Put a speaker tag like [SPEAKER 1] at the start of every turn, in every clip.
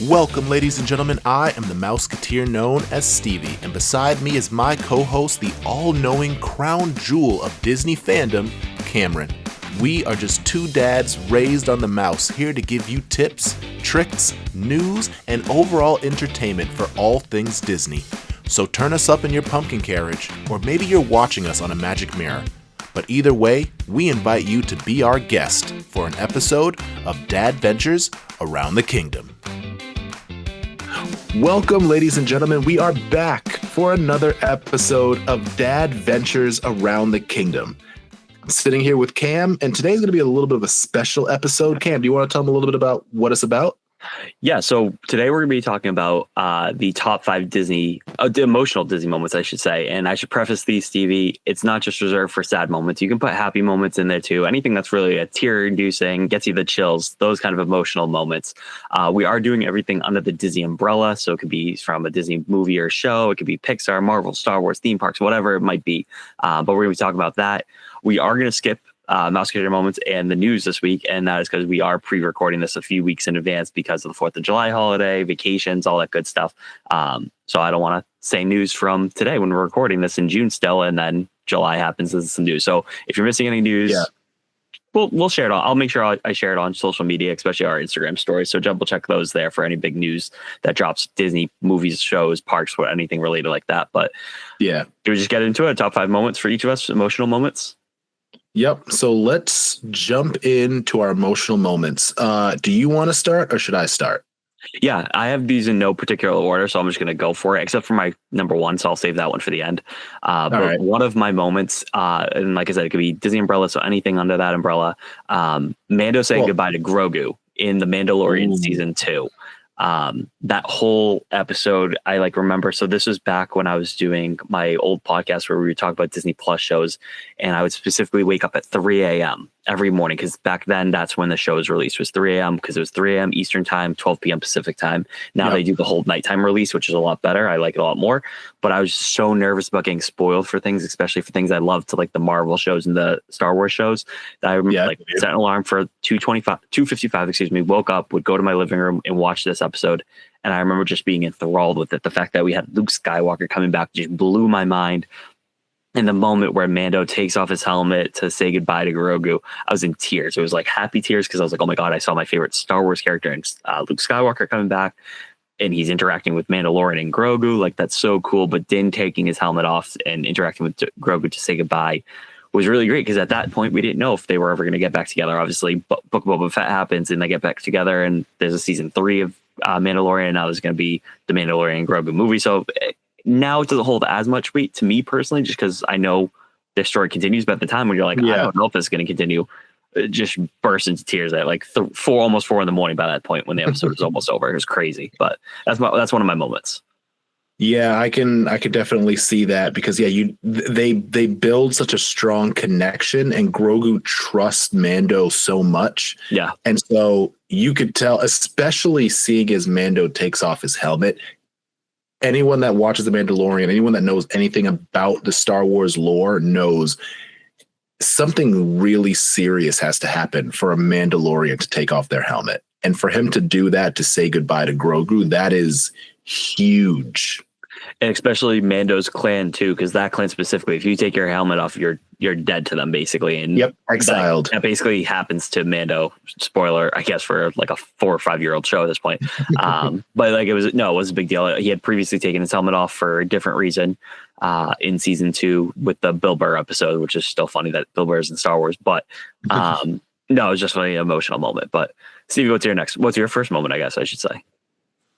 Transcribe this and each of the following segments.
[SPEAKER 1] Welcome, ladies and gentlemen. I am the Mouseketeer known as Stevie, and beside me is my co-host, the all-knowing crown jewel of Disney fandom, Cameron. We are just two dads raised on the mouse, here to give you tips, tricks, news, and overall entertainment for all things Disney. So turn us up in your pumpkin carriage, or maybe you're watching us on a magic mirror. But either way, we invite you to be our guest for an episode of Dadventures Around the Kingdom. Welcome, ladies and gentlemen. We are back for another episode of Dadventures Around the Kingdom. I'm sitting here with Cam, and today's going to be a little bit of a special episode. Cam, do you want to tell them a little bit about what it's about?
[SPEAKER 2] Yeah, so today we're going to be talking about the top 5 the emotional Disney moments, I should say. And I should preface these, Stevie, it's not just reserved for sad moments. You can put happy moments in there too. Anything that's really a tear-inducing, gets you the chills, those kind of emotional moments. We are doing everything under the Disney umbrella, so it could be from a Disney movie or show. It could be Pixar, Marvel, Star Wars, theme parks, whatever it might be. But we're going to be talking about that. We are going to skip Mouseketeer moments and the news this week, and that is because we are pre-recording this a few weeks in advance because of the 4th of July holiday, vacations, all that good stuff. So I don't want to say news from today when we're recording this in June still, and then July happens as some news. So if you're missing any news, we'll share it on. I'll make sure I share it on social media, especially our Instagram stories. So double check those there for any big news that drops, Disney movies, shows, parks, or anything related like that. But yeah, do we just get into it? Top 5 moments for each of us, emotional moments.
[SPEAKER 1] Yep. So let's jump into our emotional moments. Do you want to start or should I start?
[SPEAKER 2] Yeah, I have these in no particular order, so I'm just going to go for it, except for my number one. So I'll save that one for the end. But right. One of my moments, and like I said, it could be Disney umbrella, so anything under that umbrella. Mando saying goodbye to Grogu in The Mandalorian season 2. That whole episode, I remember. So this was back when I was doing my old podcast where we would talk about Disney Plus shows, and I would specifically wake up at 3 a.m. every morning, because back then that's when the show was released, was 3 a.m. because it was 3 a.m. Eastern time, 12 p.m. Pacific time. Now they do the whole nighttime release, which is a lot better. I like it a lot more, but I was just so nervous about getting spoiled for things, especially for things I love, to like the Marvel shows and the Star Wars shows. That I remember set an alarm for 2:55, woke up, would go to my living room and watch this episode. And I remember just being enthralled with it. The fact that we had Luke Skywalker coming back just blew my mind. In the moment where Mando takes off his helmet to say goodbye to Grogu, I was in tears. It was like happy tears, because I was like, oh my God, I saw my favorite Star Wars character and Luke Skywalker coming back, and he's interacting with Mandalorian and Grogu. Like, that's so cool. But Din taking his helmet off and interacting with Grogu to say goodbye was really great, because at that point we didn't know if they were ever going to get back together. Obviously, Book of Boba Fett happens and they get back together, and there's a season 3 of Mandalorian, and now there's going to be the Mandalorian and Grogu movie. So now it doesn't hold as much weight to me personally, just because I know their story continues. But at the time when you're like, I don't know if this is going to continue, it just burst into tears at like almost 4 in the morning by that point when the episode was almost over. It was crazy, but that's one of my moments.
[SPEAKER 1] Yeah, I can definitely see that, because they build such a strong connection, and Grogu trusts Mando so much. Yeah. And so you could tell, especially seeing as Mando takes off his helmet, anyone that watches The Mandalorian, anyone that knows anything about the Star Wars lore knows something really serious has to happen for a Mandalorian to take off their helmet. And for him to do that, to say goodbye to Grogu, that is huge.
[SPEAKER 2] And especially Mando's clan too, because that clan specifically, if you take your helmet off, you're dead to them basically. And
[SPEAKER 1] exiled.
[SPEAKER 2] That basically happens to Mando. Spoiler, I guess, for like a 4 or 5 year old show at this point. But like it was a big deal. He had previously taken his helmet off for a different reason in season 2 with the Bill Burr episode, which is still funny that Bill Burr is in Star Wars. But no, it was just really an emotional moment. But Steve, what's your first moment, I guess I should say?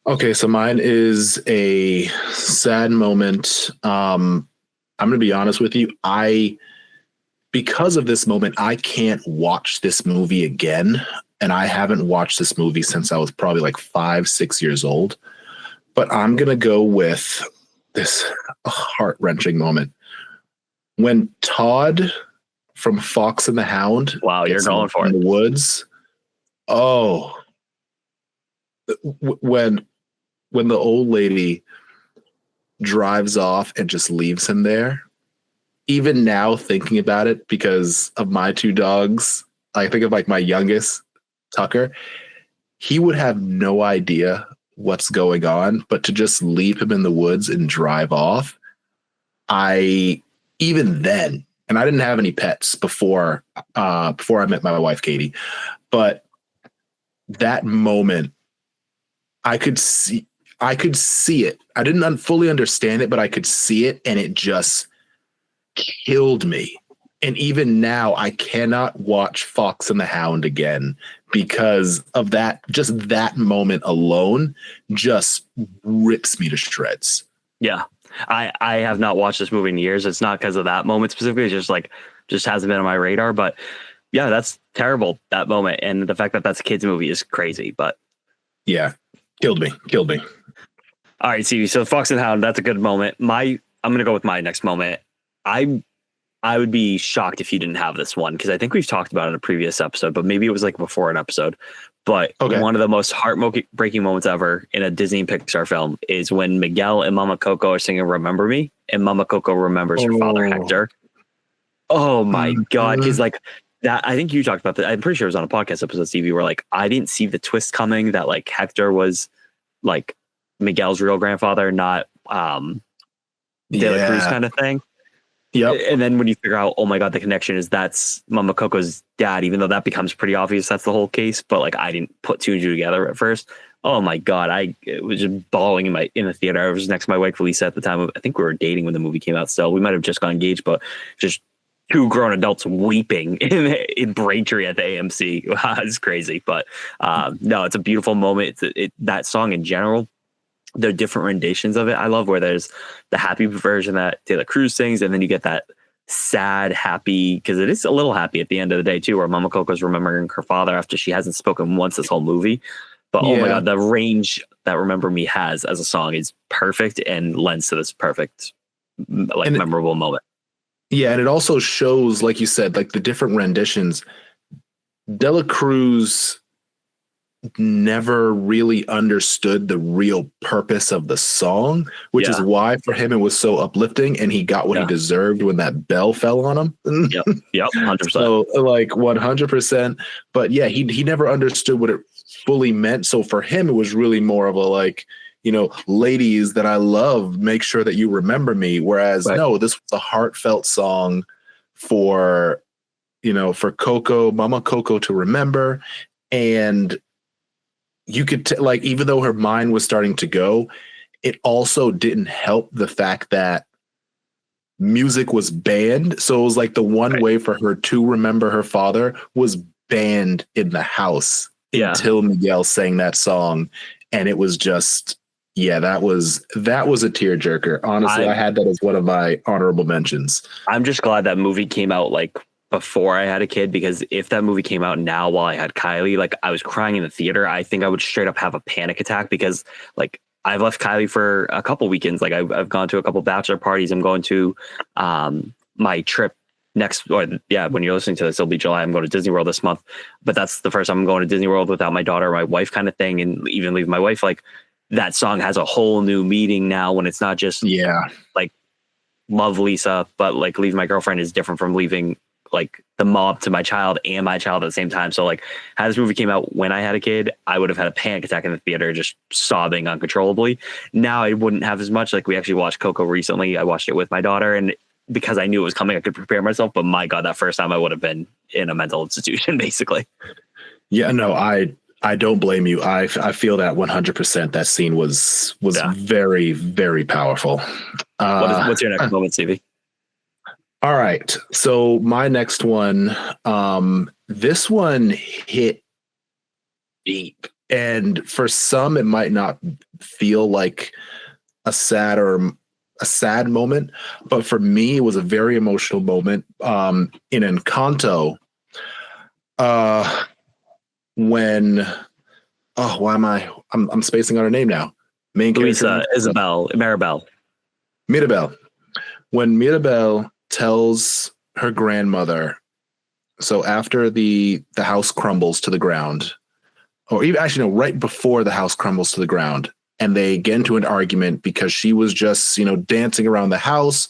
[SPEAKER 1] Okay, so mine is a sad moment. I'm going to be honest with you. Because of this moment, I can't watch this movie again. And I haven't watched this movie since I was probably like 5-6 years old. But I'm going to go with this heart-wrenching moment. When Todd from Fox and the Hound.
[SPEAKER 2] Wow, you're going for it.
[SPEAKER 1] In the woods. Oh. When the old lady drives off and just leaves him there, even now thinking about it, because of my 2 dogs, I think of like my youngest, Tucker, he would have no idea what's going on, but to just leave him in the woods and drive off, even then, and I didn't have any pets before I met my wife, Katie, but that moment, I could see it. I didn't fully understand it, but I could see it, and it just killed me. And even now, I cannot watch Fox and the Hound again because of that. Just that moment alone just rips me to shreds.
[SPEAKER 2] Yeah. I have not watched this movie in years. It's not because of that moment specifically. It's just hasn't been on my radar. But yeah, that's terrible, that moment. And the fact that that's a kid's movie is crazy. But
[SPEAKER 1] yeah, killed me.
[SPEAKER 2] All right, Stevie. So Fox and Hound, that's a good moment. I'm going to go with my next moment. I would be shocked if you didn't have this one, because I think we've talked about it in a previous episode, but maybe it was like before an episode. But one of the most heartbreaking moments ever in a Disney and Pixar film is when Miguel and Mama Coco are singing "Remember Me," and Mama Coco remembers her father Hector. Oh my God! Because like that, I think you talked about that. I'm pretty sure it was on a podcast episode, Stevie, where like I didn't see the twist coming that like Hector was like Miguel's real grandfather, not De La Cruz kind of thing.
[SPEAKER 1] Yep.
[SPEAKER 2] And then when you figure out, oh my God, the connection is that's Mama Coco's dad, even though that becomes pretty obvious that's the whole case. But like I didn't put two and two together at first. Oh my God, I was just bawling in the theater. I was next to my wife Lisa at the time. I think we were dating when the movie came out. Still, we might have just got engaged, but just two grown adults weeping in Braintree at the AMC. It's crazy, but no, it's a beautiful moment. That song in general. There are different renditions of it. I love where there's the happy version that De La Cruz sings, and then you get that sad, happy, because it is a little happy at the end of the day too, where Mama Coco's remembering her father after she hasn't spoken once this whole movie. But oh my God, the range that Remember Me has as a song is perfect and lends to this perfect, like memorable moment.
[SPEAKER 1] Yeah, and it also shows, like you said, like the different renditions. De La Cruz never really understood the real purpose of the song, which is why for him it was so uplifting, and he got what he deserved when that bell fell on him.
[SPEAKER 2] Yep, 100%.
[SPEAKER 1] So like 100%. But yeah, he never understood what it fully meant. So for him, it was really more of a like, you know, ladies that I love, make sure that you remember me. Whereas no, this was a heartfelt song for, you know, for Coco, Mama Coco to remember. And you could like, even though her mind was starting to go, it also didn't help the fact that music was banned. So it was like the one way for her to remember her father was banned in the house until Miguel sang that song. And it was just, that was a tearjerker. Honestly, I had that as one of my honorable mentions.
[SPEAKER 2] I'm just glad that movie came out like before I had a kid, because if that movie came out now while I had Kylie, like I was crying in the theater, I think I would straight up have a panic attack, because like I've left Kylie for a couple weekends. Like I've gone to a couple bachelor parties. I'm going to my trip when you're listening to this, it'll be July. I'm going to Disney World this month, but that's the first time I'm going to Disney World without my daughter or my wife kind of thing. And even leaving my wife, like that song has a whole new meaning now when it's not just like love Lisa, but like leave my girlfriend is different from leaving like the mob to my child and my child at the same time. So like had this movie came out when I had a kid, I would have had a panic attack in the theater, just sobbing uncontrollably. Now I wouldn't have as much. Like we actually watched Coco recently. I watched it with my daughter, and because I knew it was coming, I could prepare myself. But my God, that first time I would have been in a mental institution, basically.
[SPEAKER 1] Yeah, no, I don't blame you. I feel that 100%. That scene was very, very powerful.
[SPEAKER 2] What's your next moment, Stevie?
[SPEAKER 1] All right. So my next one, this one hit deep. And for some, it might not feel like a sad moment, but for me, it was a very emotional moment. In Encanto, when I'm spacing on her name now. Main character
[SPEAKER 2] Mirabel.
[SPEAKER 1] When Mirabel tells her grandmother, so after the house crumbles to the ground, or even actually no, right before the house crumbles to the ground, and they get into an argument because she was just, you know, dancing around the house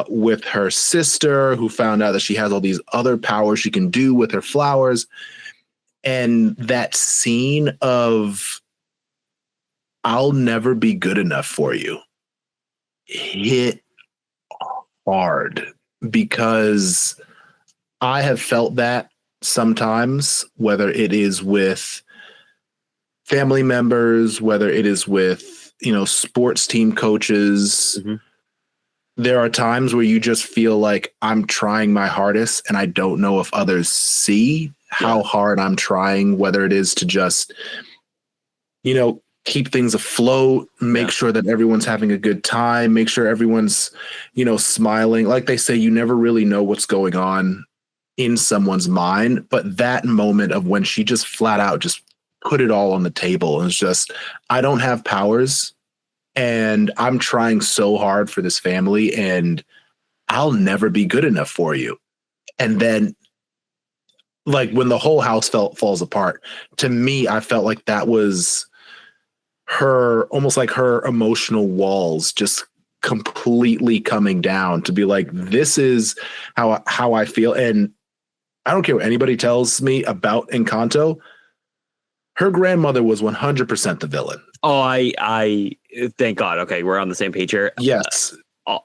[SPEAKER 1] with her sister, who found out that she has all these other powers she can do with her flowers. And that scene of I'll never be good enough for you hit hard, because I have felt that sometimes, whether it is with family members, whether it is with, sports team coaches. Mm-hmm. There are times where you just feel like I'm trying my hardest and I don't know if others see how hard I'm trying, whether it is to just, keep things afloat, make sure that everyone's having a good time, make sure everyone's, smiling. Like they say, you never really know what's going on in someone's mind. But that moment of when she just flat out just put it all on the table, and it's just, I don't have powers. And I'm trying so hard for this family, and I'll never be good enough for you. And then, like, when the whole house falls apart, to me, I felt like that was her, almost like her emotional walls just completely coming down to be like, this is how I feel. And I don't care what anybody tells me about Encanto. Her grandmother was 100% the villain.
[SPEAKER 2] Oh, I thank God. Okay, we're on the same page here.
[SPEAKER 1] Yes.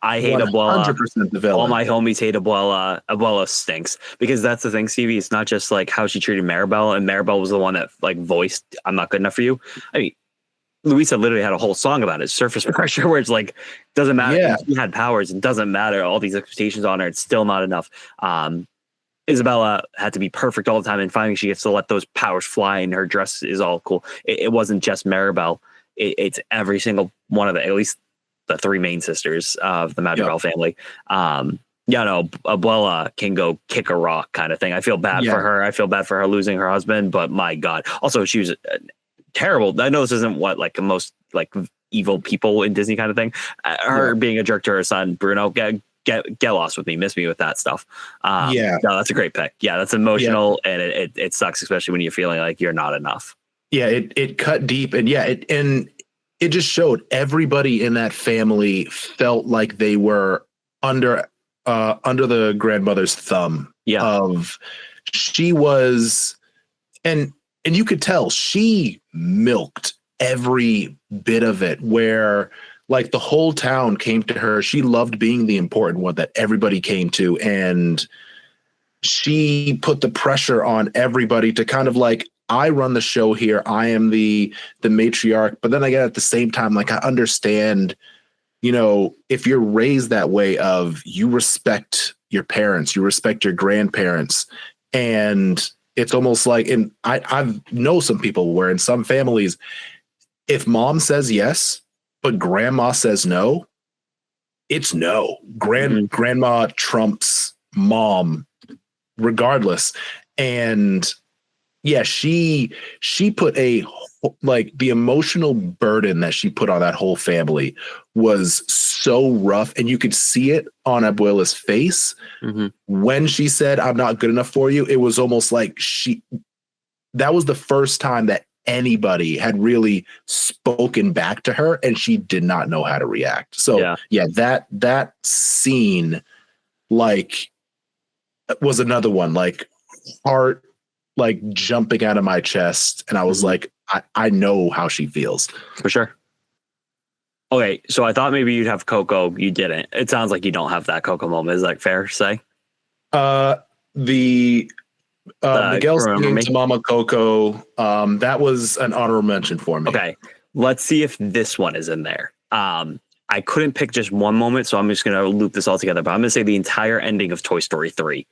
[SPEAKER 2] I hate Abuela.
[SPEAKER 1] 100% the villain.
[SPEAKER 2] All my homies hate Abuela. Abuela stinks, because that's the thing, Stevie. It's not just like how she treated Maribel, and Maribel was the one that like voiced, "I'm not good enough for you." I mean, Luisa literally had a whole song about it, surface pressure, where it's like, doesn't matter. Yeah. She had powers. It doesn't matter. All these expectations on her. It's still not enough. Isabella had to be perfect all the time, and finally she gets to let those powers fly, and her dress is all cool. It wasn't just Maribel. It's every single one of at least the three main sisters of the Madrigal family. Abuela can go kick a rock kind of thing. I feel bad for her. I feel bad for her losing her husband, but my God. Also, she was terrible. I know this isn't what like most like evil people in Disney kind of thing. Her being a jerk to her son, Bruno, get lost with me, miss me with that stuff. No, that's a great pick. Yeah, that's emotional, and it sucks, especially when you're feeling like you're not enough.
[SPEAKER 1] Yeah, it cut deep, and it just showed everybody in that family felt like they were under the grandmother's thumb. Yeah, of she was, and you could tell she milked every bit of it, where like the whole town came to her. She loved being the important one that everybody came to, and she put the pressure on everybody to kind of like, I run the show here. I am the matriarch. But then again, at the same time, like I understand, if you're raised that way of you respect your parents, you respect your grandparents, and it's almost like, and I know some people where in some families, if mom says yes, but grandma says no, it's no. Grandma trumps mom regardless. And yeah, she put the emotional burden that she put on that whole family was so rough. And you could see it on Abuela's face when she said, "I'm not good enough for you." It was almost like that was the first time that anybody had really spoken back to her, and she did not know how to react. So that scene like was another one, like heart like jumping out of my chest, and I was like, I know how she feels.
[SPEAKER 2] For sure. Okay, so I thought maybe you'd have Coco. You didn't. It sounds like you don't have that Coco moment. Is that fair to say?
[SPEAKER 1] Miguel singing to Mama Coco, that was an honorable mention for me.
[SPEAKER 2] Okay, let's see if this one is in there. I couldn't pick just one moment, so I'm just going to loop this all together. But I'm going to say the entire ending of Toy Story 3.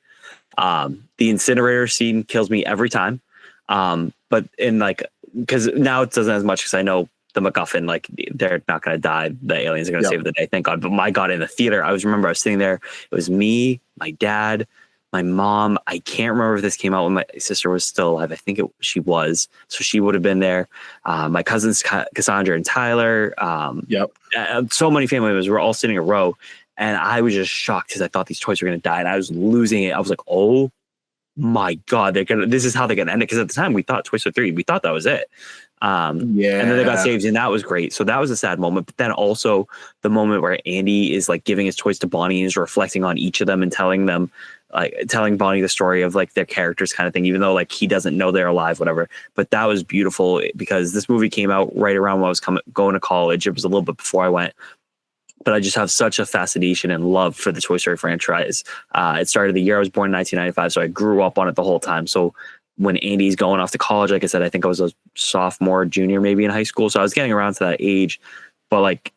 [SPEAKER 2] The incinerator scene kills me every time. But in like, because now it doesn't as much, because I know the MacGuffin, like they're not going to die. The aliens are going to save the day. Thank God. But my God, in the theater, I was sitting there. It was me, my dad, my mom. I can't remember if this came out when my sister was still alive. I think she was. So she would have been there. My cousins, Cassandra and Tyler. So many family members were all sitting in a row. And I was just shocked because I thought these toys were going to die. And I was losing it. I was like, oh my God, this is how they're going to end it. Because at the time we thought Toy Story 3, we thought that was it. And then they got saved, and that was great. So that was a sad moment. But then also the moment where Andy is like giving his toys to Bonnie and is reflecting on each of them and telling them like telling Bonnie the story of like their characters kind of thing, even though like he doesn't know they're alive, whatever. But that was beautiful because this movie came out right around when I was going to college. It was a little bit before I went. But I just have such a fascination and love for the Toy Story franchise. It started the year I was born in 1995, so I grew up on it the whole time. So when Andy's going off to college, like I said, I think I was a sophomore, junior, maybe in high school. So I was getting around to that age. But like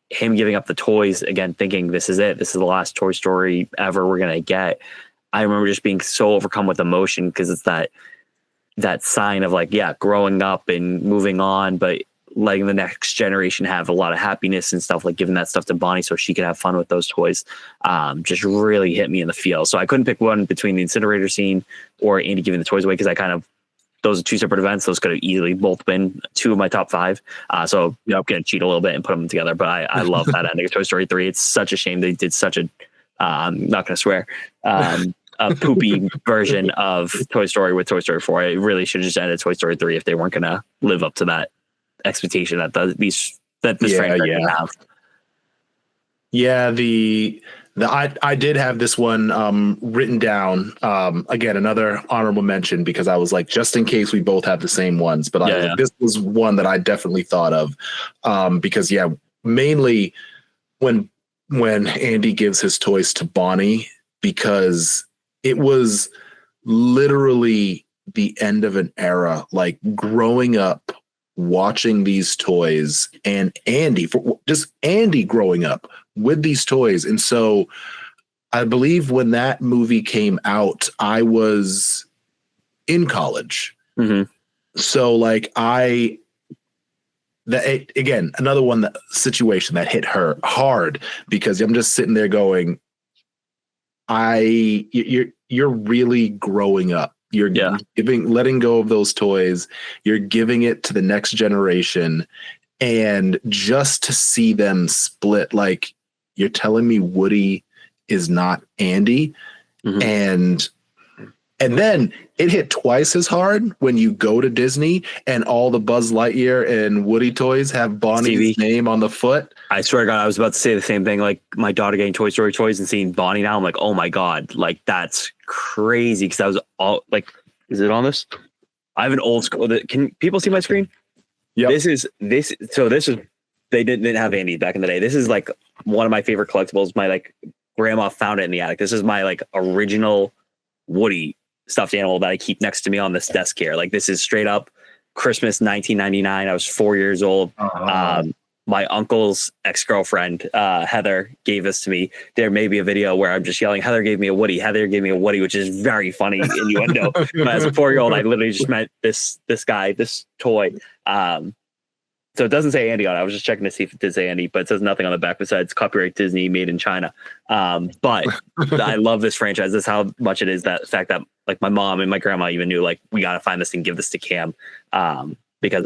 [SPEAKER 2] him giving up the toys, again, thinking this is it. This is the last Toy Story ever we're going to get. I remember just being so overcome with emotion because it's that sign of like, yeah, growing up and moving on, but letting the next generation have a lot of happiness and stuff, like giving that stuff to Bonnie so she could have fun with those toys, just really hit me in the feel. So I couldn't pick one between the incinerator scene or Andy giving the toys away because those are two separate events. Those could have easily both been two of my top 5. So I'm going to cheat a little bit and put them together. But I love that ending of Toy Story 3. It's such a shame they did such a, I'm not going to swear, a poopy version of Toy Story with Toy Story 4. It really should have just ended Toy Story 3 if they weren't going to live up to that expectation that this franchise would have.
[SPEAKER 1] Yeah, I did have this one written down. Again, another honorable mention because I was like, just in case we both have the same ones. But like, this was one that I definitely thought of because mainly when Andy gives his toys to Bonnie, because it was literally the end of an era, like growing up watching these toys and Andy growing up with these toys. And so I believe when that movie came out, I was in college.
[SPEAKER 2] Mm-hmm.
[SPEAKER 1] So like again, another situation that hit her hard because I'm just sitting there going, you're really growing up. You're letting go of those toys. You're giving it to the next generation. And just to see them split, like you're telling me Woody is not Andy. Mm-hmm. And then it hit twice as hard when you go to Disney and all the Buzz Lightyear and Woody toys have Bonnie's name on the foot.
[SPEAKER 2] I swear to God, I was about to say the same thing. Like my daughter getting Toy Story toys and seeing Bonnie now, I'm like, oh my God, like that's crazy. Because I was all like, is it on this? I have an old school. Can people see my screen?
[SPEAKER 1] Yeah.
[SPEAKER 2] This is they didn't have Andy back in the day. This is like one of my favorite collectibles. My like grandma found it in the attic. This is my like original Woody stuffed animal that I keep next to me on this desk here. Like this is straight up Christmas 1999. I was 4 years old. My uncle's ex-girlfriend, Heather, gave this to me. There may be a video where I'm just yelling, Heather gave me a Woody. Heather gave me a Woody, which is very funny innuendo. But as a 4-year-old, I literally just met this guy, this toy. So it doesn't say Andy on it. I was just checking to see if it did say Andy, but it says nothing on the back besides copyright Disney, made in China. But I love this franchise. This is how much it is, that fact that like my mom and my grandma even knew like we got to find this and give this to Cam because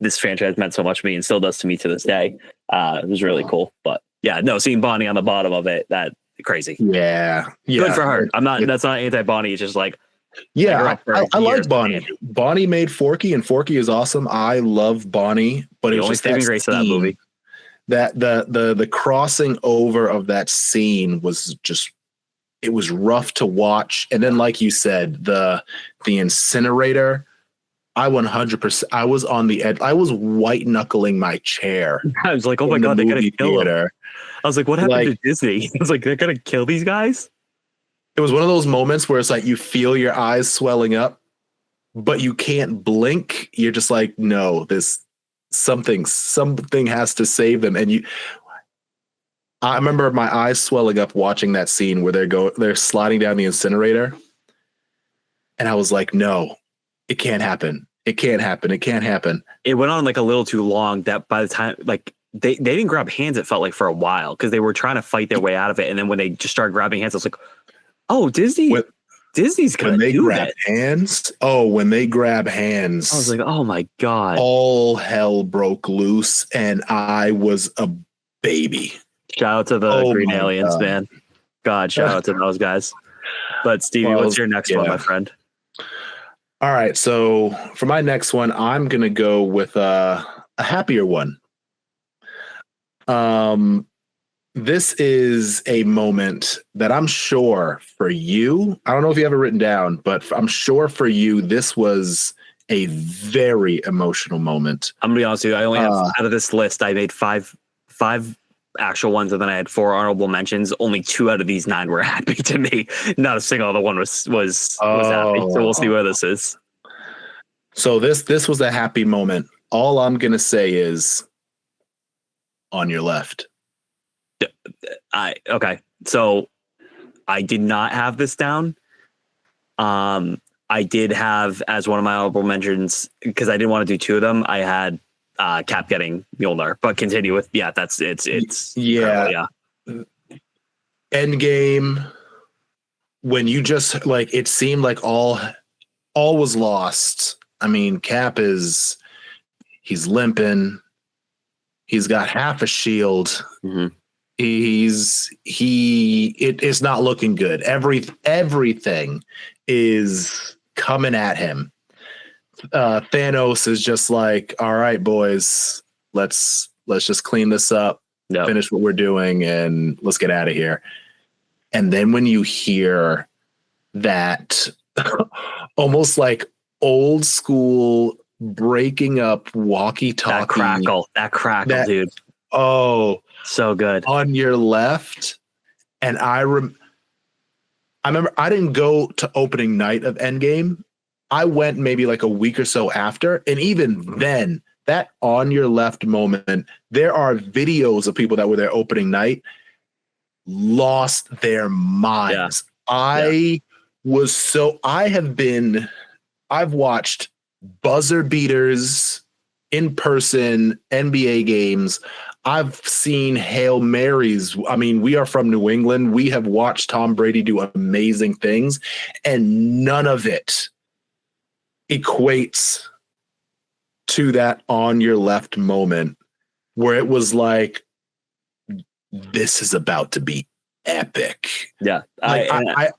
[SPEAKER 2] this franchise meant so much to me and still does to me to this day. It was really cool. But yeah, no, seeing Bonnie on the bottom of it, that crazy.
[SPEAKER 1] Yeah.
[SPEAKER 2] Good for her. That's not anti-Bonnie. It's just like,
[SPEAKER 1] yeah, I like Bonnie. Bonnie made Forky, and Forky is awesome. I love Bonnie, but it was just saving grace of that movie. That the crossing over of that scene was just, it was rough to watch. And then, like you said, the incinerator, I 100%. I was on the edge. I was white knuckling my chair.
[SPEAKER 2] I was like, oh my God, they gotta kill him. I was like, what happened to Disney? I was like, they're gonna kill these guys.
[SPEAKER 1] It was one of those moments where it's like you feel your eyes swelling up, but you can't blink. You're just like, no, this something has to save them. And I remember my eyes swelling up watching that scene where they're sliding down the incinerator. And I was like, no, it can't happen. It can't happen. It can't happen.
[SPEAKER 2] It went on like a little too long that by the time like they didn't grab hands, it felt like for a while because they were trying to fight their way out of it. And then when they just started grabbing hands, I was like, oh, Disney's gonna do that.
[SPEAKER 1] When they grab hands,
[SPEAKER 2] I was like, oh my God,
[SPEAKER 1] all hell broke loose, and I was a baby.
[SPEAKER 2] Shout out to the Green Aliens, man. God, shout out to those guys. But Stevie, what's your next one, my friend?
[SPEAKER 1] All right, so for my next one, I'm gonna go with a happier one. This is a moment that I'm sure for you, I don't know if you have it written down, but I'm sure for you, this was a very emotional moment.
[SPEAKER 2] I'm gonna be honest with you. I only have out of this list, I made five actual ones, and then I had 4 honorable mentions. Only 2 out of these 9 were happy to me. Not a single other one was happy. So we'll see where this is.
[SPEAKER 1] So this was a happy moment. All I'm gonna say is on your left.
[SPEAKER 2] Okay. So I did not have this down. I did have as one of my honorable mentions, because I didn't want to do 2 of them. I had Cap getting Mjolnir, but continue with it's
[SPEAKER 1] yeah. Endgame, when you just like it seemed like all was lost. I mean, Cap he's limping. He's got half a shield.
[SPEAKER 2] Mm-hmm.
[SPEAKER 1] It is not looking good. Everything is coming at him. Thanos is just like, all right, boys, let's just clean this up, finish what we're doing, and let's get out of here. And then when you hear that almost like old school breaking up walkie-talkie,
[SPEAKER 2] that crackle, dude.
[SPEAKER 1] Oh,
[SPEAKER 2] so good.
[SPEAKER 1] On your left. And I remember I didn't go to opening night of Endgame. I went maybe like a week or so after. And even then, that on your left moment, there are videos of people that were there opening night, lost their minds. Yeah. I've watched buzzer beaters in person, NBA games. I've seen Hail Marys. I mean, we are from New England. We have watched Tom Brady do amazing things, and none of it equates to that on your left moment where it was like, this is about to be epic.
[SPEAKER 2] Yeah.
[SPEAKER 1] I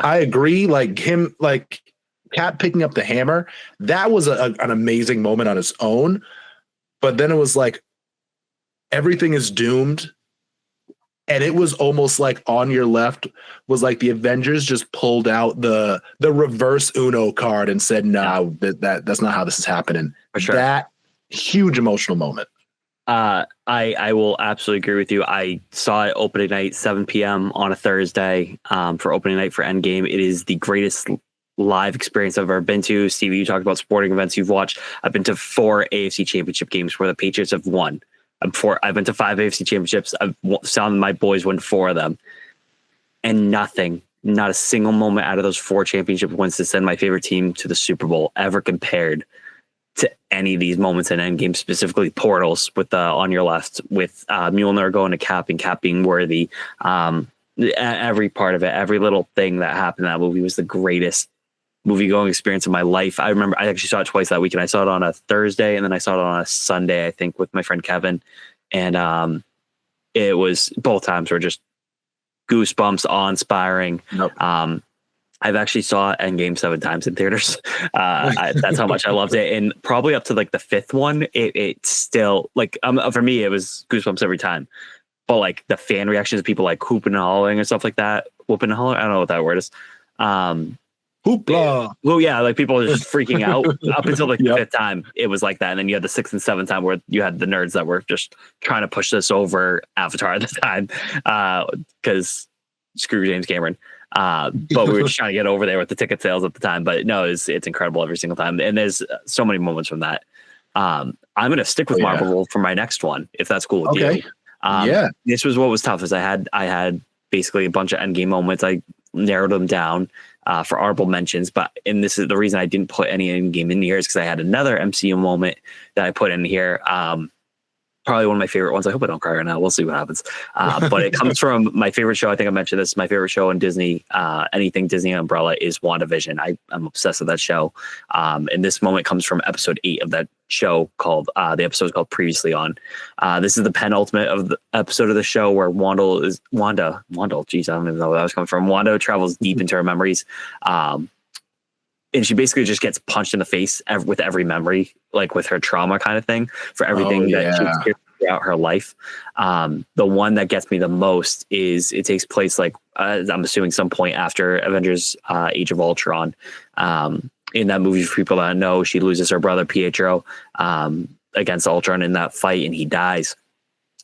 [SPEAKER 1] agree. Like him, like Cap picking up the hammer, that was an amazing moment on its own. But then it was like, everything is doomed. And it was almost like on your left was like the Avengers just pulled out the reverse Uno card and said, no, that's not how this is happening.
[SPEAKER 2] For sure.
[SPEAKER 1] That huge emotional moment.
[SPEAKER 2] I will absolutely agree with you. I saw it opening night, 7 p.m. on a Thursday for opening night for Endgame. It is the greatest live experience I've ever been to. Stevie, you talked about sporting events you've watched. I've been to 4 AFC championship games where the Patriots have won. I've been to 5 AFC championships. I've seen my boys win 4 of them. And not a single moment out of those 4 championship wins to send my favorite team to the Super Bowl ever compared to any of these moments in Endgame, specifically Portals with on your left, with Mjolnir going to Cap and Cap being worthy. Every part of it, every little thing that happened in that movie was the greatest movie-going experience of my life. I remember I actually saw it twice that weekend. I saw it on a Thursday, and then I saw it on a Sunday, I think, with my friend Kevin. And it was, both times were just goosebumps, awe-inspiring.
[SPEAKER 1] Nope.
[SPEAKER 2] I've actually saw Endgame 7 times in theaters. That's how much I loved it. And probably up to like the 5th one, it still, like, for me, it was goosebumps every time. But like the fan reactions of people like hooping and hollering and stuff like that. Whooping and hollering? I don't know what that word is.
[SPEAKER 1] Hoopla.
[SPEAKER 2] Well, yeah, like people were just freaking out up until like the 5th time. It was like that. And then you had the 6th and 7th time where you had the nerds that were just trying to push this over Avatar at the time. Because screw James Cameron. But we were just trying to get over there with the ticket sales at the time. But no, it's incredible every single time. And there's so many moments from that. I'm going to stick with Marvel for my next one, if that's cool with you. This was what was tough is I had basically a bunch of Endgame moments. I narrowed them down for honorable mentions, and this is the reason I didn't put any Endgame in here is because I had another MCU moment that I put in here. Probably one of my favorite ones. I hope I don't cry right now. We'll see what happens. But it comes from my favorite show. I think I mentioned this. My favorite show in Disney, anything Disney umbrella, is WandaVision. I'm obsessed with that show. And this moment comes from episode 8 of that show called, the episode is called Previously On. This is the penultimate of the episode of the show where Wanda, geez, I don't even know where that was coming from. Wanda travels deep into her memories. And she basically just gets punched in the face with every memory, like with her trauma kind of thing for everything that she experienced throughout her life. The one that gets me the most is it takes place like I'm assuming some point after Avengers Age of Ultron. In that movie, for people that know, she loses her brother Pietro against Ultron in that fight, and he dies.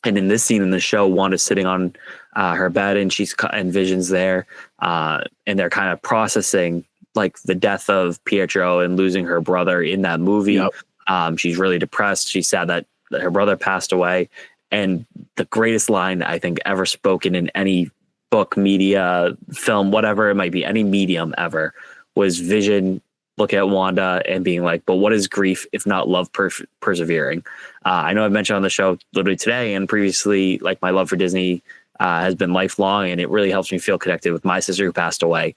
[SPEAKER 2] And in this scene in the show, Wanda's sitting on her bed, and and Vision's there, and they're kind of processing like the death of Pietro and losing her brother in that movie. Yep. She's really depressed. She's sad that her brother passed away. And the greatest line I think ever spoken in any book, media, film, whatever it might be, any medium ever, was Vision looking at Wanda and being like, but what is grief if not love persevering? I know I've mentioned on the show literally today and previously, like my love for Disney has been lifelong, and it really helps me feel connected with my sister who passed away.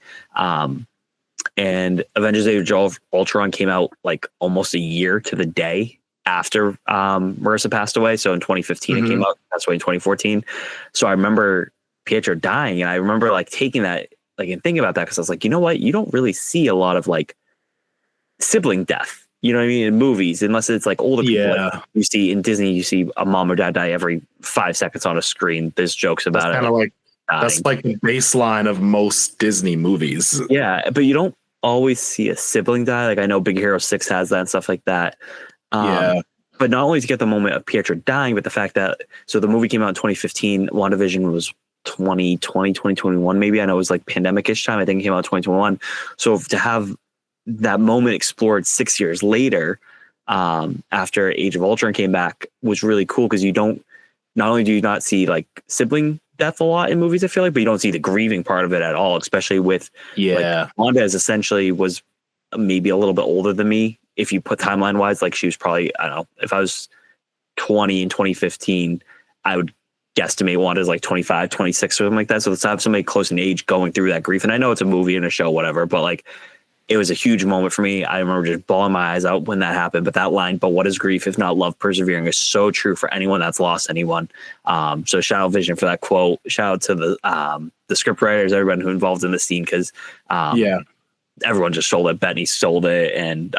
[SPEAKER 2] And Avengers Age of Ultron came out like almost a year to the day after Marissa passed away. So in 2015 it came out. That's why in 2014. So I remember Pietro dying, and I remember like taking that like and thinking about that, because I was like, you know what? You don't really see a lot of like sibling death. You know what I mean? In movies, unless it's like older people. Like you see in Disney, you see a mom or dad die every 5 seconds on a screen. There's jokes about it. Kind of
[SPEAKER 1] like that's like the baseline of most Disney movies.
[SPEAKER 2] Yeah, but you don't always see a sibling die. Like I know Big Hero 6 has that and stuff like that. But not only to get the moment of Pietro dying, but the fact that so the movie came out in 2015. WandaVision was 2020, 2021 maybe. I know it was like pandemic-ish time. I think it came out in 2021. So to have that moment explored 6 years later, after Age of Ultron came back, was really cool, because not only do you not see like sibling death a lot in movies, I feel like, but you don't see the grieving part of it at all, especially with like, Wanda is essentially was maybe a little bit older than me. If you put timeline wise, like she was probably, I don't know, if I was 20 in 2015, I would guesstimate Wanda's like 25, 26 or something like that. So let's have somebody close in age going through that grief. And I know it's a movie and a show, whatever, but like it was a huge moment for me. I remember just bawling my eyes out when that happened. But that line, but what is grief if not love persevering, is so true for anyone that's lost anyone. So shout out Vision for that quote. Shout out to the script writers, everyone who involved in the scene, because everyone just sold it. Bettany sold it, and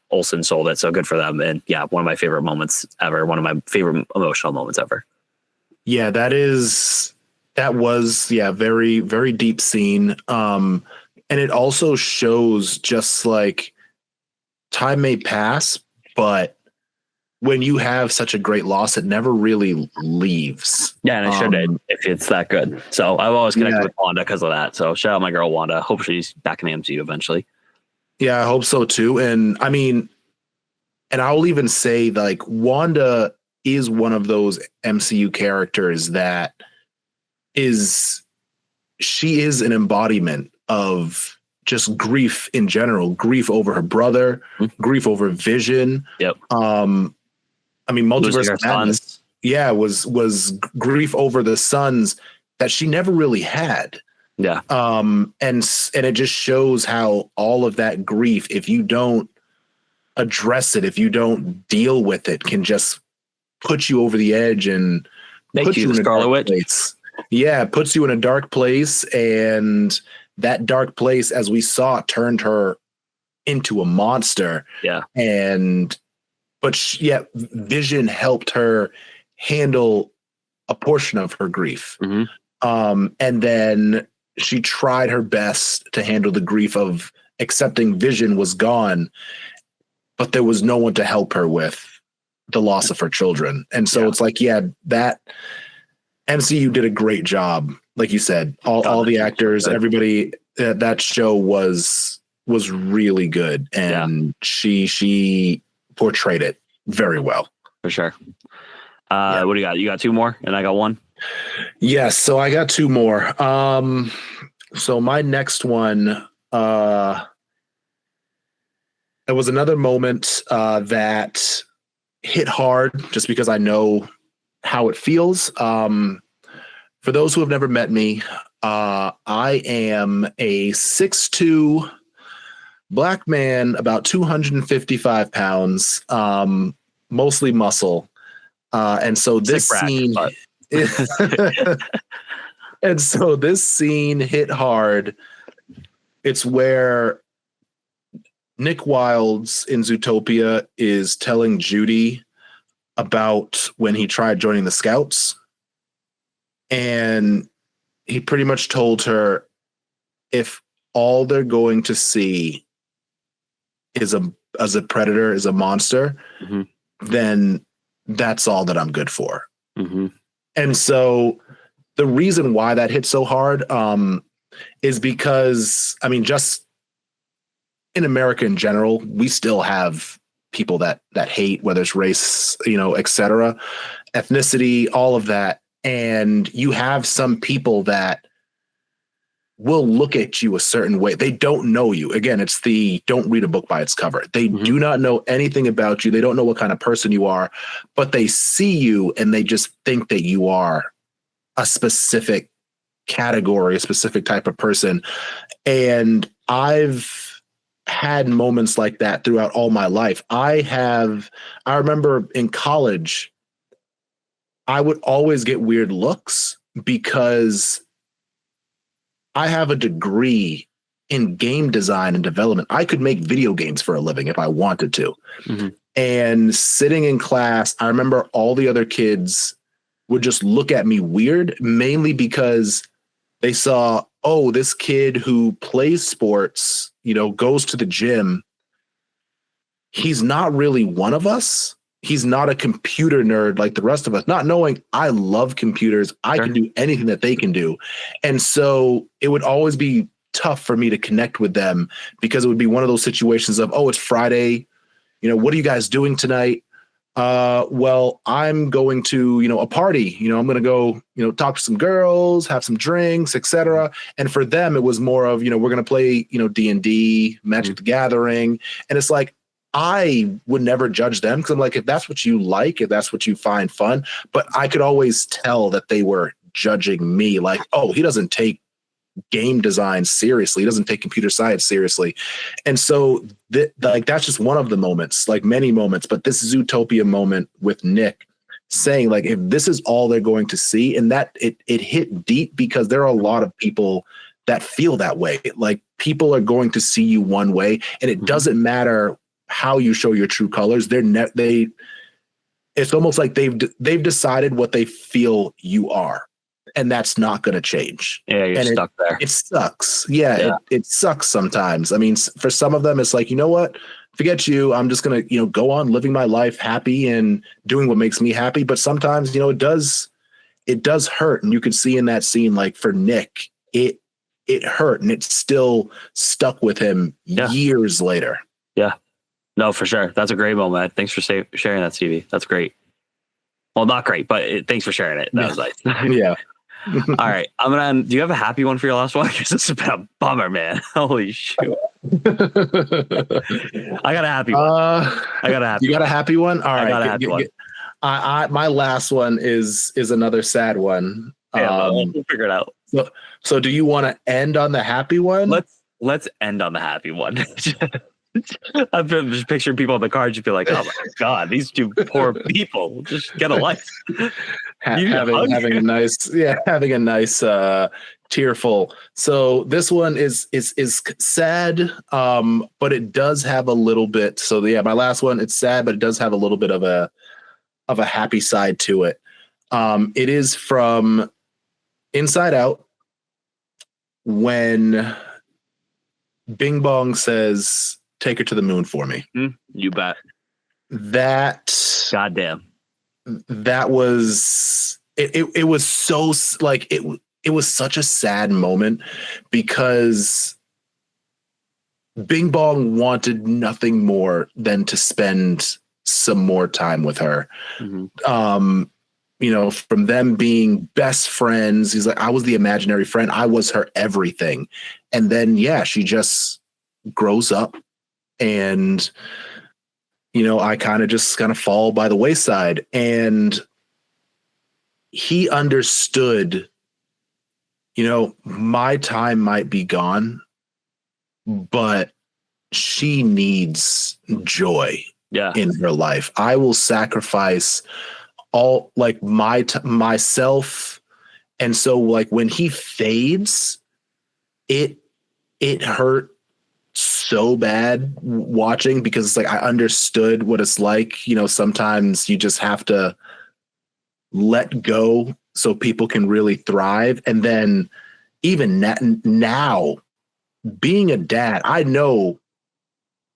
[SPEAKER 2] Olsen sold it. So good for them. And yeah, one of my favorite moments ever. One of my favorite emotional moments ever.
[SPEAKER 1] Yeah, that was very, very deep scene. And it also shows just like time may pass, but when you have such a great loss, it never really leaves.
[SPEAKER 2] Yeah, and it should if it's that good. So I've always connected with Wanda because of that. So shout out my girl Wanda. Hope she's back in the MCU eventually.
[SPEAKER 1] Yeah, I hope so too. And I mean, and I'll even say like Wanda is one of those MCU characters that she is an embodiment of just grief in general, grief over her brother, grief over Vision.
[SPEAKER 2] Yep.
[SPEAKER 1] I mean, Multiverse of Madness, was grief over the sons that she never really had.
[SPEAKER 2] Yeah.
[SPEAKER 1] And it just shows how all of that grief, if you don't address it, if you don't deal with it, can just put you over the edge and
[SPEAKER 2] put you in a dark place.
[SPEAKER 1] Yeah, it puts you in a dark place, and that dark place, as we saw, turned her into a monster.
[SPEAKER 2] Yeah.
[SPEAKER 1] But Vision helped her handle a portion of her grief. And then she tried her best to handle the grief of accepting Vision was gone, but there was no one to help her with the loss of her children. And so it's like, that MCU did a great job. Like you said, all the actors, everybody, that show was really good. And she portrayed it very well.
[SPEAKER 2] For sure. What do you got? You got two more and I got one?
[SPEAKER 1] Yes. So I got two more. So my next one, it was another moment that hit hard just because I know how it feels. For those who have never met me, I am a 6'2" Black man, about 255 pounds, mostly muscle. And so this scene, and so this scene hit hard. It's where Nick Wildes in Zootopia is telling Judy about when he tried joining the Scouts. And he pretty much told her, if all they're going to see is a predator, is a monster, mm-hmm. then that's all that I'm good for. Mm-hmm. And so the reason why that hit so hard is because, I mean, just in America in general, we still have people that hate, whether it's race, et cetera, ethnicity, all of that. And you have some people that will look at you a certain way. They don't know you. Again, it's the don't read a book by its cover. They mm-hmm. do not know anything about you. They don't know what kind of person you are, but they see you and they just think that you are a specific category, a specific type of person. And I've had moments like that throughout all my life. I remember in college, I would always get weird looks because I have a degree in game design and development. I could make video games for a living if I wanted to. Mm-hmm. And sitting in class, I remember all the other kids would just look at me weird, mainly because they saw, oh, this kid who plays sports, goes to the gym. He's not really one of us. He's not a computer nerd like the rest of us, not knowing I love computers. I can do anything that they can do. And so it would always be tough for me to connect with them because it would be one of those situations of, oh, it's Friday. What are you guys doing tonight? Well, I'm going to, a party, I'm going to go, talk to some girls, have some drinks, etc. And for them, it was more of, we're going to play, D&D, Magic the Gathering. And it's like, I would never judge them because I'm like, if that's what you like, if that's what you find fun, but I could always tell that they were judging me like, oh, he doesn't take game design seriously. He doesn't take computer science seriously. And so that's just one of the moments, like many moments, but this Zootopia moment with Nick saying like, if this is all they're going to see, and that it hit deep because there are a lot of people that feel that way. Like people are going to see you one way and it mm-hmm. doesn't matter how you show your true colors. It's almost like they've decided what they feel you are. And that's not going to change.
[SPEAKER 2] Yeah, you're stuck there.
[SPEAKER 1] It sucks. Yeah. It sucks sometimes. I mean, for some of them, it's like, you know what? Forget you. I'm just going to, go on living my life happy and doing what makes me happy. But sometimes, it does hurt. And you could see in that scene, like for Nick, it hurt and it still stuck with him years later.
[SPEAKER 2] Yeah. No, for sure. That's a great moment. Thanks for sharing that, Stevie. That's great. Well, not great, but thanks for sharing it. That was nice.
[SPEAKER 1] Yeah.
[SPEAKER 2] All right. Do you have a happy one for your last one? Because this has been a bummer, man. Holy shoot. I got a happy one.
[SPEAKER 1] You got a happy one? All right.
[SPEAKER 2] I got a happy one.
[SPEAKER 1] My last one is another sad one.
[SPEAKER 2] Yeah, we'll figure it out.
[SPEAKER 1] So do you want to end on the happy one?
[SPEAKER 2] Let's end on the happy one. I've been just picturing people on the car just be like, oh my God, these two poor people, just get a life.
[SPEAKER 1] having a nice tearful. So this one is sad, but it does have a little bit. So yeah, my last one, it's sad, but it does have a little bit of a happy side to it. It is from Inside Out when Bing Bong says, "Take her to the moon for me."
[SPEAKER 2] You bet.
[SPEAKER 1] Goddamn. That was it was so like it was such a sad moment because Bing Bong wanted nothing more than to spend some more time with her. Mm-hmm. From them being best friends, he's like, I was the imaginary friend. I was her everything. And then, she just grows up and, I kind of fall by the wayside. And he understood, my time might be gone, but she needs joy in her life. I will sacrifice all like myself. And so like when he fades, it hurt so bad watching, because it's like I understood what it's like. You know, sometimes you just have to let go so people can really thrive. And then even now, being a dad, I know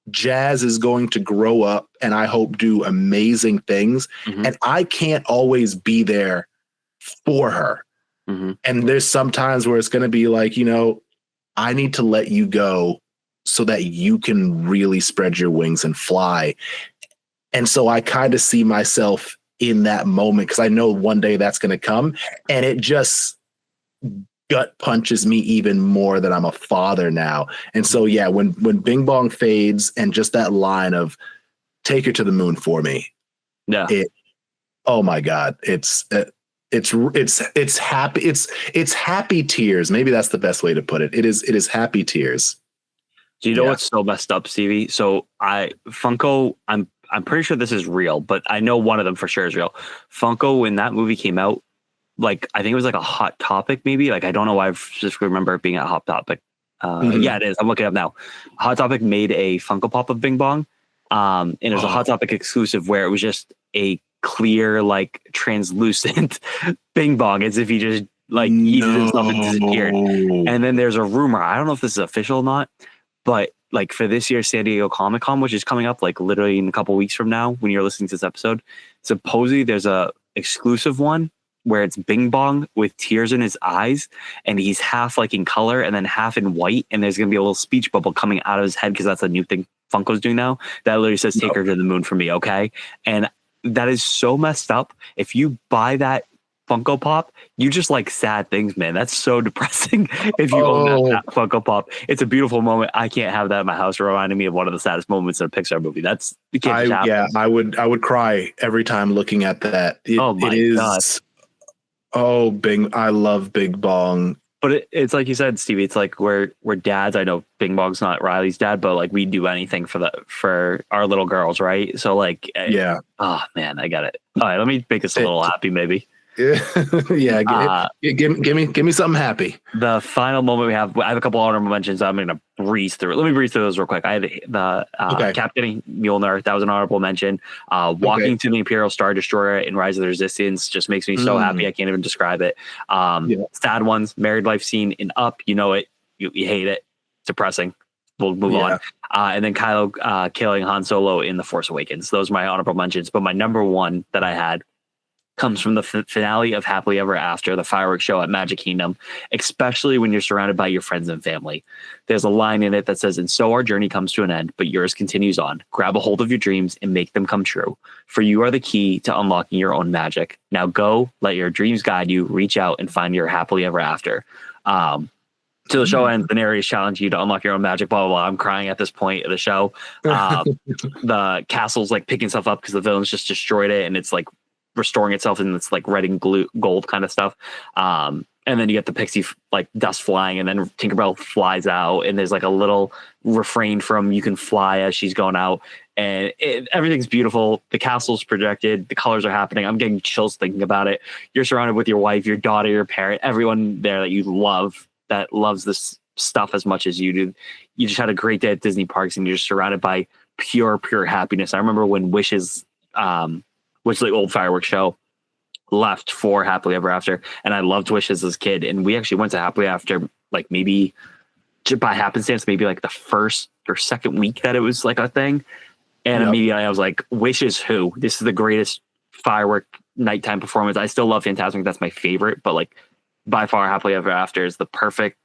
[SPEAKER 1] Jazz is going to grow up and I hope do amazing things. Mm-hmm. And I can't always be there for her. Mm-hmm. And there's some times where it's going to be like, you know, I need to let you go so that you can really spread your wings and fly. And so I kind of see myself in that moment, because I know one day that's going to come, and it just gut punches me even more that I'm a father now. And so, yeah, when Bing Bong fades and just that line of "take her to the moon for me,"
[SPEAKER 2] yeah,
[SPEAKER 1] oh my God, it's happy. It's happy tears. Maybe that's the best way to put it. It is happy tears.
[SPEAKER 2] Do you know what's so messed up, Stevie? So Funko, I'm pretty sure this is real, but I know one of them for sure is real. Funko, when that movie came out, like I think it was like a Hot Topic, maybe. Like I don't know why I just remember it being a Hot Topic. Yeah, it is. I'm looking it up now. Hot Topic made a Funko Pop of Bing Bong, and it was a Hot Topic exclusive where it was just a clear, like translucent Bing Bong, as if he just like eated himself and disappeared. And then there's a rumor. I don't know if this is official or not, but like for this year's San Diego Comic-Con, which is coming up like literally in a couple weeks from now when you're listening to this episode, supposedly there's a exclusive one where it's Bing Bong with tears in his eyes, and he's half like in color and then half in white, and there's going to be a little speech bubble coming out of his head, because that's a new thing Funko's doing now, that literally says "Take her to the moon for me," okay? And that is so messed up. If you buy that Funko Pop, you just like sad things, man. That's so depressing. If you own that Funko Pop, it's a beautiful moment. I can't have that in my house, reminding me of one of the saddest moments in a Pixar movie. That's
[SPEAKER 1] I would cry every time looking at that. It God. Oh, Bing! I love Bing Bong.
[SPEAKER 2] But it's like you said, Stevie. It's like we're dads. I know Bing Bong's not Riley's dad, but like we do anything for our little girls, right? So like,
[SPEAKER 1] yeah.
[SPEAKER 2] Oh man, I got it. All right, let me make this a little happy, maybe.
[SPEAKER 1] Yeah, give me something happy.
[SPEAKER 2] The final moment I have a couple honorable mentions. I'm going to breeze through it. Let me breeze through those real quick. I had the Captain Mjolnir. That was an honorable mention. Walking to the Imperial Star Destroyer in Rise of the Resistance just makes me so happy. I can't even describe it. Sad ones. Married life scene in Up. You know it. You hate it. It's depressing. We'll move on. And then Kylo killing Han Solo in The Force Awakens. Those are my honorable mentions. But my number one that I had comes from the finale of Happily Ever After, the fireworks show at Magic Kingdom, especially when you're surrounded by your friends and family. There's a line in it that says, "And so our journey comes to an end, but yours continues on. Grab a hold of your dreams and make them come true. For you are the key to unlocking your own magic. Now go, let your dreams guide you, reach out and find your happily ever after." Till the show ends, the narrators challenge you to unlock your own magic, blah, blah, blah. I'm crying at this point of the show. The castle's like picking stuff up because the villains just destroyed it, and it's like restoring itself in this like red and gold kind of stuff. And then you get the pixie like dust flying, and then Tinkerbell flies out, and there's like a little refrain from "you can fly" as she's going out, and everything's beautiful. The castle's projected, the colors are happening. I'm getting chills thinking about it. You're surrounded with your wife, your daughter, your parent, everyone there that you love, that loves this stuff as much as you do. You just had a great day at Disney parks, and you're just surrounded by pure happiness. I remember when Wishes, which is the old fireworks show, left for Happily Ever After, and I loved Wishes as a kid, and we actually went to Happily After like maybe by happenstance, maybe like the first or second week that it was like a thing, and immediately I was like, Wishes who? This is the greatest firework nighttime performance. I still love Fantasmic, that's my favorite, but like by far Happily Ever After is the perfect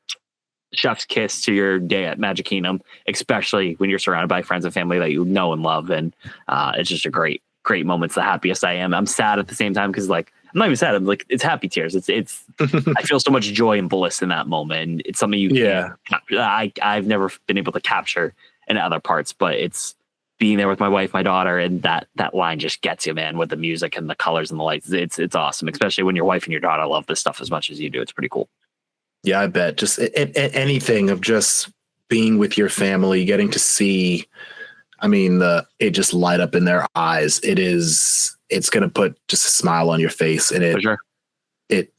[SPEAKER 2] chef's kiss to your day at Magic Kingdom, especially when you're surrounded by friends and family that you know and love, and it's just a great moment. It's the happiest I am. I'm sad at the same time because like I'm not even sad. I'm like, it's happy tears. It's I feel so much joy and bliss in that moment. And it's something you can't capture. I've never been able to capture in other parts, but it's being there with my wife, my daughter, and that line just gets you, man, with the music and the colors and the lights. It's awesome, especially when your wife and your daughter love this stuff as much as you do. It's pretty cool.
[SPEAKER 1] Yeah, I bet. Just anything of just being with your family, getting to see, I mean, it just light up in their eyes. It's going to put just a smile on your face, and
[SPEAKER 2] For sure.
[SPEAKER 1] it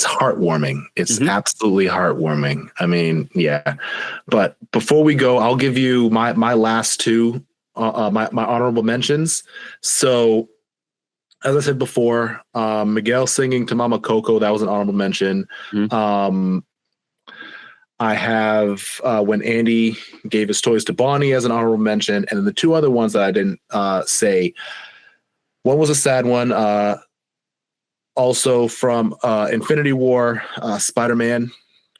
[SPEAKER 1] heartwarming. It's absolutely heartwarming. I mean, yeah. But before we go, I'll give you my last two, my honorable mentions. So, as I said before, Miguel singing to Mama Coco, that was an honorable mention. I have when Andy gave his toys to Bonnie as an honorable mention. And then the two other ones that I didn't say, one was a sad one. Also from Infinity War, Spider-Man,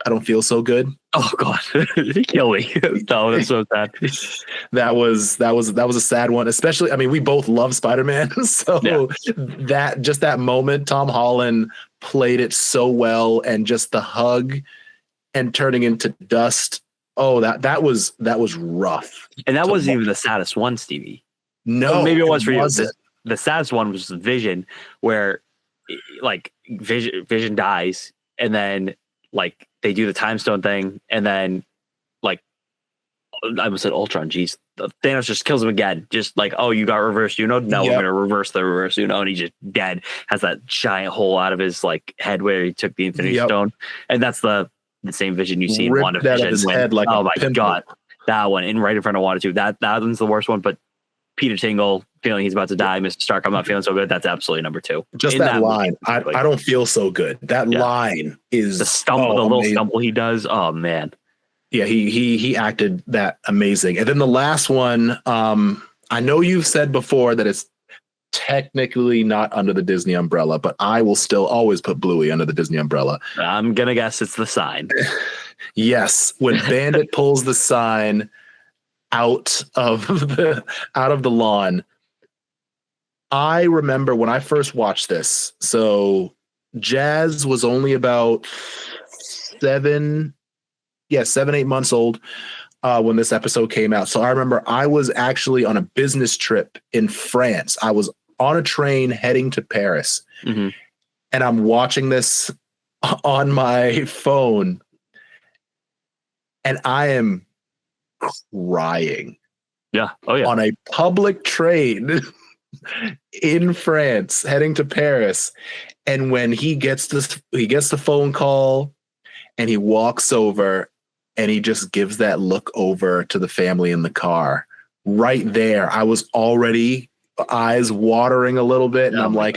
[SPEAKER 1] I Don't Feel So Good.
[SPEAKER 2] Oh God, he killed me. No, that's so sad.
[SPEAKER 1] that was a sad one. Especially, I mean, we both love Spider-Man, so that moment, Tom Holland played it so well, and just the hug and turning into dust. Oh, that was rough.
[SPEAKER 2] And that wasn't even the saddest one, Stevie.
[SPEAKER 1] No,
[SPEAKER 2] maybe it was for you. The saddest one was Vision, where like Vision dies, and then like they do the time stone thing, and then like I almost said Ultron. Jeez, Thanos just kills him again. Just like, oh, you got reversed. Now we're gonna reverse the reverse. And he's just dead. Has that giant hole out of his like head where he took the Infinity Stone, and that's the same Vision you see in WandaVision.
[SPEAKER 1] Head like
[SPEAKER 2] oh my God, that one right in front of Wanda too. That one's the worst one. But Peter Tingle feeling he's about to die, Mr. Stark, I'm not feeling so good. That's absolutely number two.
[SPEAKER 1] Just that line, I don't feel so good. That line is
[SPEAKER 2] the stumble, the little stumble he does. Oh man,
[SPEAKER 1] yeah, he acted that amazing. And then the last one, I know you've said before that it's technically not under the Disney umbrella, but I will still always put Bluey under the Disney umbrella.
[SPEAKER 2] I'm gonna guess it's the sign.
[SPEAKER 1] Yes, when Bandit pulls the sign out of the lawn. I remember when I first watched this. So Jazz was only about 7, 8 months old when this episode came out. So I remember I was actually on a business trip in France. I was on a train heading to Paris, and I'm watching this on my phone, and I am crying.
[SPEAKER 2] Yeah. Oh yeah.
[SPEAKER 1] On a public train in France heading to Paris. And when he gets the phone call and he walks over and he just gives that look over to the family in the car, right there, I was already eyes watering a little bit, and I'm like,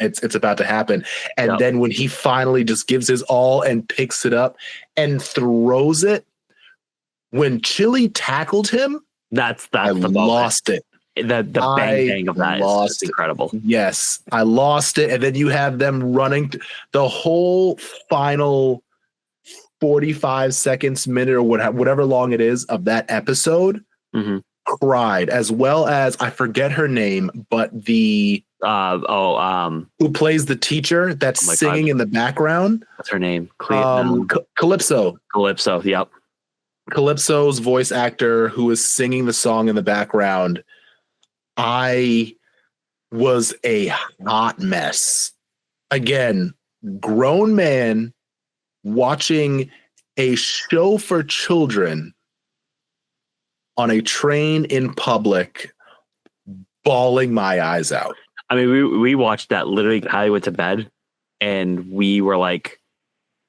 [SPEAKER 1] it's about to happen. And then when he finally just gives his all and picks it up and throws it, when Chili tackled him, I lost it.
[SPEAKER 2] The bang bang of that is incredible.
[SPEAKER 1] Yes, I lost it. And then you have them running the whole final 45 seconds, minute, or whatever long it is of that episode. Cried, as well as, I forget her name, but the who plays the teacher that's singing in the background.
[SPEAKER 2] What's her name?
[SPEAKER 1] Calypso.
[SPEAKER 2] Calypso. Yep.
[SPEAKER 1] Calypso's voice actor who is singing the song in the background. I was a hot mess. Again, grown man watching a show for children on a train in public, bawling my eyes out.
[SPEAKER 2] I mean, we watched that literally. Hallie went to bed, and we were like,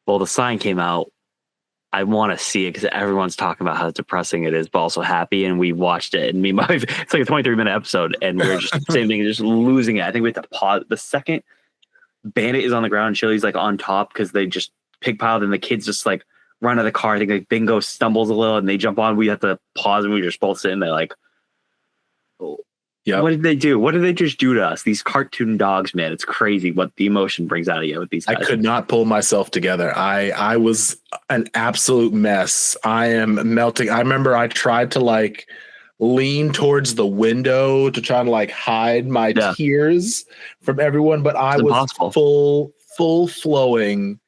[SPEAKER 2] well, the sign came out. I want to see it because everyone's talking about how depressing it is, but also happy. And we watched it, and me and my wife, it's like a 23-minute episode, and we're just same thing, just losing it. I think we have to pause the second Bandit is on the ground, Chili's like on top because they just pigpiled, and the kids just like run out of the car. I think like Bingo stumbles a little, and they jump on. We have to pause, and we just both sit in there like, oh, yeah. What did they do? What did they just do to us? These cartoon dogs, man. It's crazy what the emotion brings out of you with these guys.
[SPEAKER 1] I could not pull myself together. I was an absolute mess. I am melting. I remember I tried to like lean towards the window to try to like hide my tears from everyone, but I was full flowing.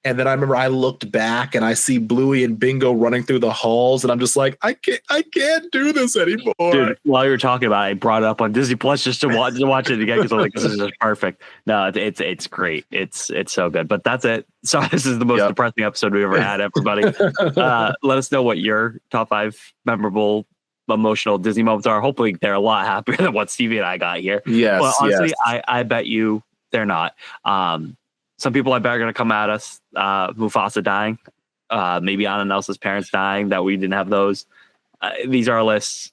[SPEAKER 1] And then I remember I looked back and I see Bluey and Bingo running through the halls, and I'm just like, I can't do this anymore.
[SPEAKER 2] Dude, while you were talking about it, I brought it up on Disney Plus just to watch it again because I'm like, this is just perfect. No, it's great. It's so good. But that's it. So this is the most depressing episode we've ever had, everybody. Let us know what your top 5 memorable, emotional Disney moments are. Hopefully they're a lot happier than what Stevie and I got here.
[SPEAKER 1] Yes.
[SPEAKER 2] But honestly, I bet you they're not. some people I bet are going to come at us. Mufasa dying, maybe Anna and Elsa's parents dying, that we didn't have those. These are our lists.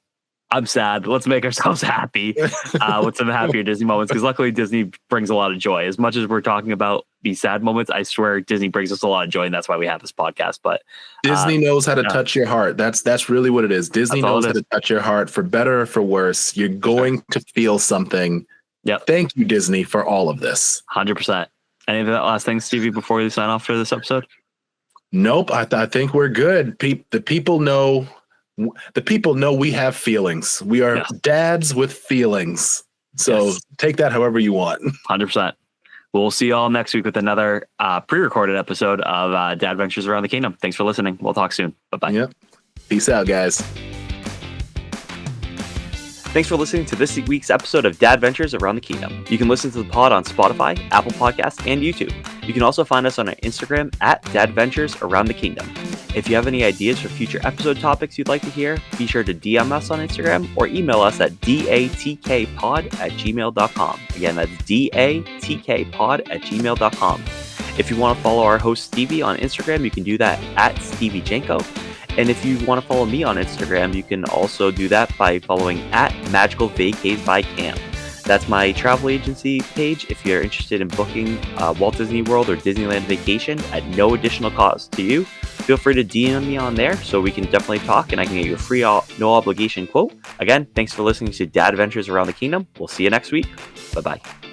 [SPEAKER 2] I'm sad. Let's make ourselves happy with some happier Disney moments, because luckily Disney brings a lot of joy. As much as we're talking about these sad moments, I swear Disney brings us a lot of joy, and that's why we have this podcast. But
[SPEAKER 1] Disney knows how to touch your heart. That's really what it is. Disney knows how to touch your heart, for better or for worse. You're going to feel something.
[SPEAKER 2] Yep.
[SPEAKER 1] Thank you, Disney, for all of this.
[SPEAKER 2] 100%. Any of that last thing, Stevie, before we sign off for this episode?
[SPEAKER 1] Nope. I think we're good. The people know. The people know we have feelings. We are dads with feelings. So take that however you want.
[SPEAKER 2] 100%. We'll see you all next week with another pre-recorded episode of Dadventures Around the Kingdom. Thanks for listening. We'll talk soon. Bye-bye.
[SPEAKER 1] Yep. Peace out, guys.
[SPEAKER 2] Thanks for listening to this week's episode of Dadventures Around the Kingdom. You can listen to the pod on Spotify, Apple Podcasts, and YouTube. You can also find us on our Instagram at Dadventures Around the Kingdom. If you have any ideas for future episode topics you'd like to hear, be sure to DM us on Instagram or email us at datkpod@gmail.com. Again, that's datkpod@gmail.com. If you want to follow our host Stevie on Instagram, you can do that at StevieJenko. And if you want to follow me on Instagram, you can also do that by following at Magical Vacays by Cam. That's my travel agency page. If you're interested in booking Walt Disney World or Disneyland vacation at no additional cost to you, feel free to DM me on there so we can definitely talk and I can get you a free, no obligation quote. Again, thanks for listening to Dadventures Around the Kingdom. We'll see you next week. Bye-bye.